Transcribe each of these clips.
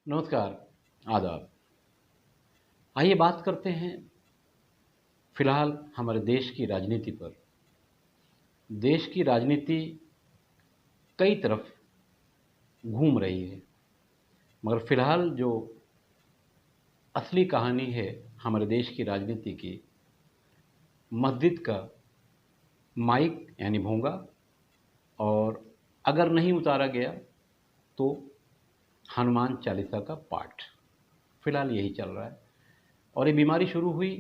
नमस्कार, आदाब। आइए बात करते हैं फिलहाल हमारे देश की राजनीति पर। देश की राजनीति कई तरफ घूम रही है, मगर फिलहाल जो असली कहानी है हमारे देश की राजनीति की, मस्जिद का माइक यानी भोंगा, और अगर नहीं उतारा गया तो हनुमान चालीसा का पाठ। फिलहाल यही चल रहा है और ये बीमारी शुरू हुई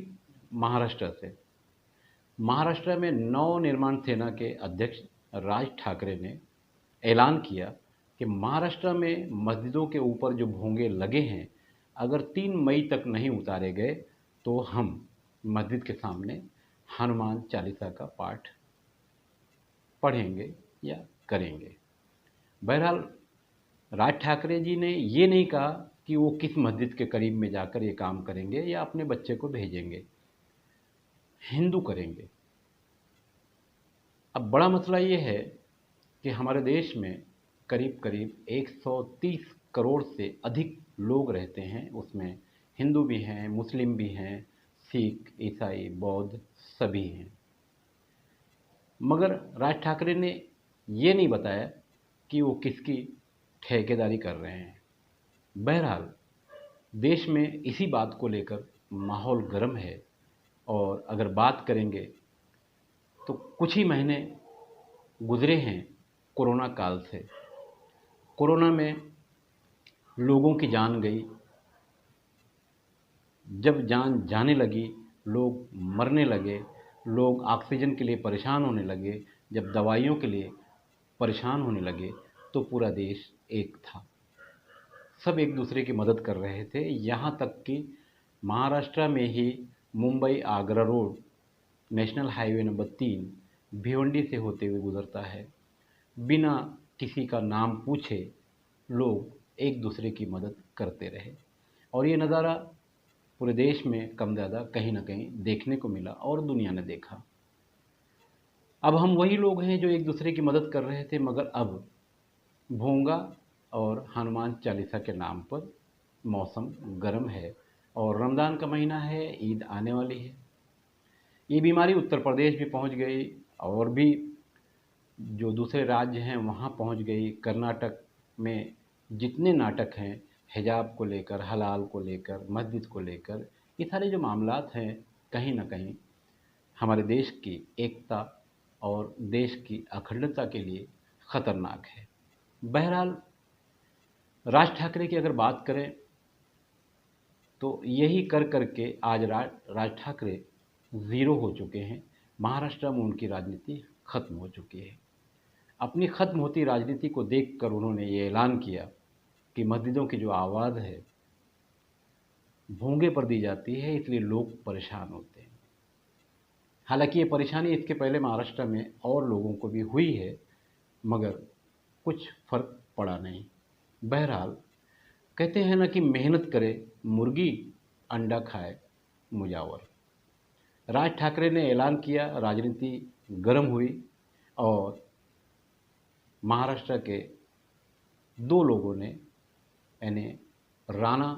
महाराष्ट्र से। महाराष्ट्र में नव निर्माण सेना के अध्यक्ष राज ठाकरे ने ऐलान किया कि महाराष्ट्र में मस्जिदों के ऊपर जो भोंगे लगे हैं, अगर 3 मई तक नहीं उतारे गए तो हम मस्जिद के सामने हनुमान चालीसा का पाठ पढ़ेंगे या करेंगे। बहरहाल राज ठाकरे जी ने ये नहीं कहा कि वो किस मस्जिद के करीब में जाकर ये काम करेंगे या अपने बच्चे को भेजेंगे, हिंदू करेंगे। अब बड़ा मसला ये है कि हमारे देश में करीब करीब 130 करोड़ से अधिक लोग रहते हैं। उसमें हिंदू भी हैं, मुस्लिम भी हैं, सिख, ईसाई, बौद्ध सभी हैं। मगर राज ठाकरे ने ये नहीं बताया कि वो किसकी ठेकेदारी कर रहे हैं। बहरहाल देश में इसी बात को लेकर माहौल गर्म है। और अगर बात करेंगे तो कुछ ही महीने गुजरे हैं कोरोना काल से। कोरोना में लोगों की जान गई। जब जान जाने लगी, लोग मरने लगे, लोग ऑक्सीजन के लिए परेशान होने लगे, जब दवाइयों के लिए परेशान होने लगे, तो पूरा देश एक था। सब एक दूसरे की मदद कर रहे थे। यहाँ तक कि महाराष्ट्र में ही Mumbai Agra road national highway number 3 Bhiwandi से होते हुए गुजरता है। बिना किसी का नाम पूछे लोग एक दूसरे की मदद करते रहे और ये नज़ारा पूरे देश में कम ज़्यादा कहीं ना कहीं देखने को मिला और दुनिया ने देखा। अब हम वही लोग हैं जो एक दूसरे की मदद कर रहे थे, मगर अब भोंगा और हनुमान चालीसा के नाम पर मौसम गर्म है और रमज़ान का महीना है, ईद आने वाली है। ये बीमारी उत्तर प्रदेश भी पहुंच गई और भी जो दूसरे राज्य हैं वहाँ पहुंच गई। कर्नाटक में जितने नाटक हैं हिजाब को लेकर, हलाल को लेकर, मस्जिद को लेकर, ये सारे जो मामलात हैं कहीं ना कहीं हमारे देश की एकता और देश की अखंडता के लिए ख़तरनाक है। बहरहाल राज ठाकरे की अगर बात करें तो यही कर कर के आज राज ठाकरे ज़ीरो हो चुके हैं। महाराष्ट्र में उनकी राजनीति ख़त्म हो चुकी है। अपनी ख़त्म होती राजनीति को देखकर उन्होंने ये ऐलान किया कि मस्जिदों की जो आवाज़ है भोंगे पर दी जाती है, इसलिए लोग परेशान होते हैं। हालांकि ये परेशानी इसके पहले महाराष्ट्र में और लोगों को भी हुई है, मगर कुछ फ़र्क पड़ा नहीं। बहरहाल कहते हैं ना कि मेहनत करे मुर्गी, अंडा खाए मुजावर। राज ठाकरे ने ऐलान किया, राजनीति गर्म हुई और महाराष्ट्र के 2 लोगों ने यानी राणा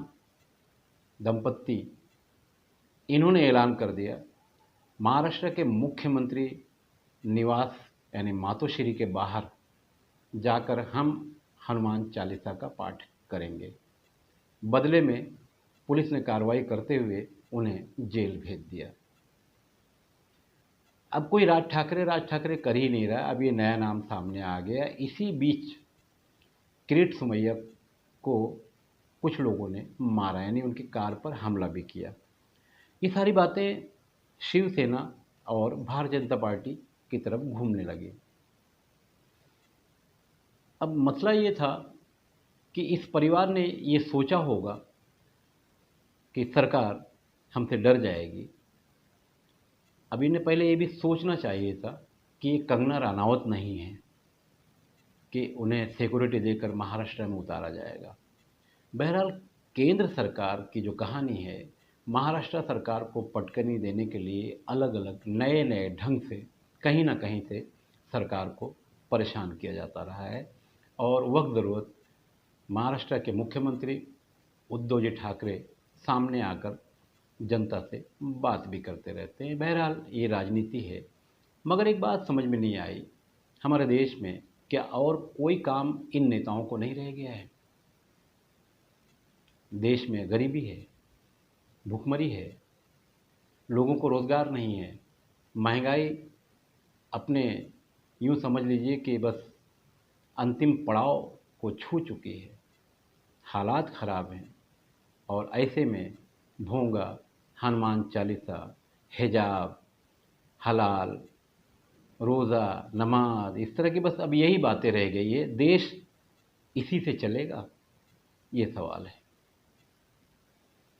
दंपत्ति, इन्होंने ऐलान कर दिया महाराष्ट्र के मुख्यमंत्री निवास यानी मातोश्री के बाहर जाकर हम हनुमान चालीसा का पाठ करेंगे। बदले में पुलिस ने कार्रवाई करते हुए उन्हें जेल भेज दिया। अब कोई राज ठाकरे कर ही नहीं रहा। अब ये नया नाम सामने आ गया। इसी बीच किरीट सोमैया को कुछ लोगों ने मारा, यानी उनकी कार पर हमला भी किया। ये सारी बातें शिवसेना और भारतीय जनता पार्टी की तरफ घूमने लगी। अब मसला ये था कि इस परिवार ने ये सोचा होगा कि सरकार हमसे डर जाएगी। अब इन्हें पहले ये भी सोचना चाहिए था कि ये कंगना रनावत नहीं है कि उन्हें सिक्योरिटी देकर महाराष्ट्र में उतारा जाएगा। बहरहाल केंद्र सरकार की जो कहानी है, महाराष्ट्र सरकार को पटकनी देने के लिए अलग अलग नए नए ढंग से कहीं ना कहीं से सरकार को परेशान किया जाता रहा है। और वक्त ज़रूरत महाराष्ट्र के मुख्यमंत्री उद्धव जी ठाकरे सामने आकर जनता से बात भी करते रहते हैं। बहरहाल ये राजनीति है। मगर एक बात समझ में नहीं आई, हमारे देश में क्या और कोई काम इन नेताओं को नहीं रह गया है? देश में गरीबी है, भुखमरी है, लोगों को रोज़गार नहीं है, महंगाई अपने यूँ समझ लीजिए कि बस अंतिम पड़ाव को छू चुकी है। हालात ख़राब हैं और ऐसे में भोंगा, हनुमान चालीसा, हिजाब, हलाल, रोज़ा, नमाज, इस तरह की बस अब यही बातें रह गई है। देश इसी से चलेगा? ये सवाल है।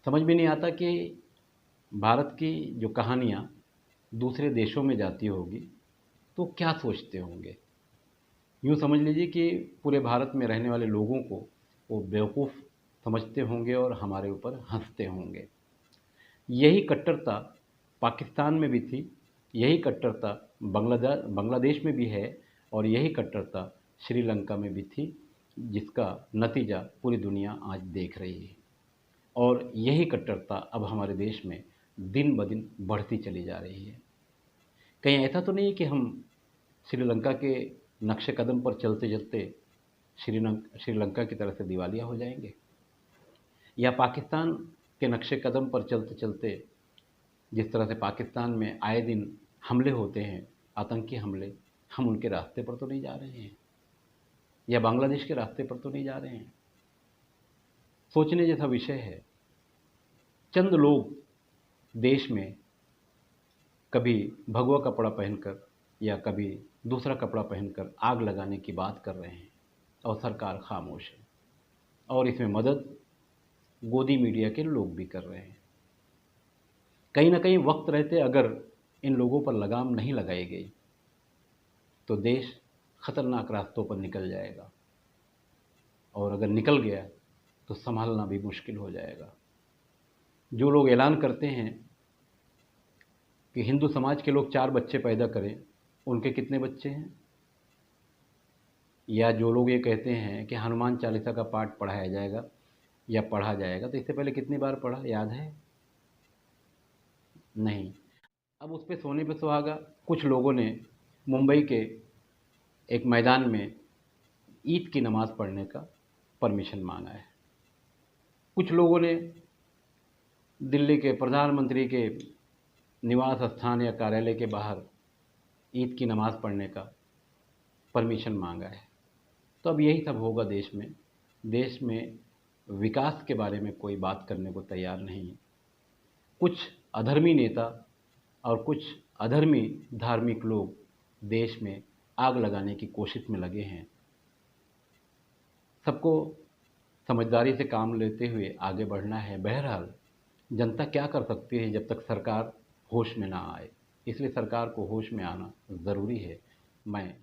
समझ में नहीं आता कि भारत की जो कहानियाँ दूसरे देशों में जाती होगी तो क्या सोचते होंगे। यूँ समझ लीजिए कि पूरे भारत में रहने वाले लोगों को वो बेवकूफ़ समझते होंगे और हमारे ऊपर हंसते होंगे। यही कट्टरता पाकिस्तान में भी थी, यही कट्टरता बांग्लादेश में भी है और यही कट्टरता श्रीलंका में भी थी, जिसका नतीजा पूरी दुनिया आज देख रही है। और यही कट्टरता अब हमारे देश में दिन ब दिन बढ़ती चली जा रही है। कहीं ऐसा तो नहीं कि हम श्रीलंका के नक्शे कदम पर चलते चलते श्रीलंका की तरह से दिवालिया हो जाएंगे, या पाकिस्तान के नक्शे कदम पर चलते चलते जिस तरह से पाकिस्तान में आए दिन हमले होते हैं, आतंकी हमले, हम उनके रास्ते पर तो नहीं जा रहे हैं, या बांग्लादेश के रास्ते पर तो नहीं जा रहे हैं। सोचने जैसा विषय है। चंद लोग देश में कभी भगवा कपड़ा पहनकर या कभी दूसरा कपड़ा पहनकर आग लगाने की बात कर रहे हैं और सरकार खामोश है, और इसमें मदद गोदी मीडिया के लोग भी कर रहे हैं। कहीं ना कहीं वक्त रहते अगर इन लोगों पर लगाम नहीं लगाई गई तो देश खतरनाक रास्तों पर निकल जाएगा, और अगर निकल गया तो संभालना भी मुश्किल हो जाएगा। जो लोग ऐलान करते हैं कि हिंदू समाज के लोग 4 बच्चे पैदा करें, उनके कितने बच्चे हैं? या जो लोग ये कहते हैं कि हनुमान चालीसा का पाठ पढ़ाया जाएगा या पढ़ा जाएगा, तो इससे पहले कितनी बार पढ़ा, याद है? नहीं। अब उस पे सोने पे सुहागा कुछ लोगों ने मुंबई के एक मैदान में ईद की नमाज़ पढ़ने का परमिशन मांगा है। कुछ लोगों ने दिल्ली के प्रधानमंत्री के निवास स्थान या कार्यालय के बाहर ईद की नमाज़ पढ़ने का परमिशन मांगा है। तो अब यही सब होगा देश में। देश में विकास के बारे में कोई बात करने को तैयार नहीं है। कुछ अधर्मी नेता और कुछ अधर्मी धार्मिक लोग देश में आग लगाने की कोशिश में लगे हैं। सबको समझदारी से काम लेते हुए आगे बढ़ना है। बहरहाल जनता क्या कर सकती है जब तक सरकार होश में ना आए, इसलिए सरकार को होश में आना ज़रूरी है। मैं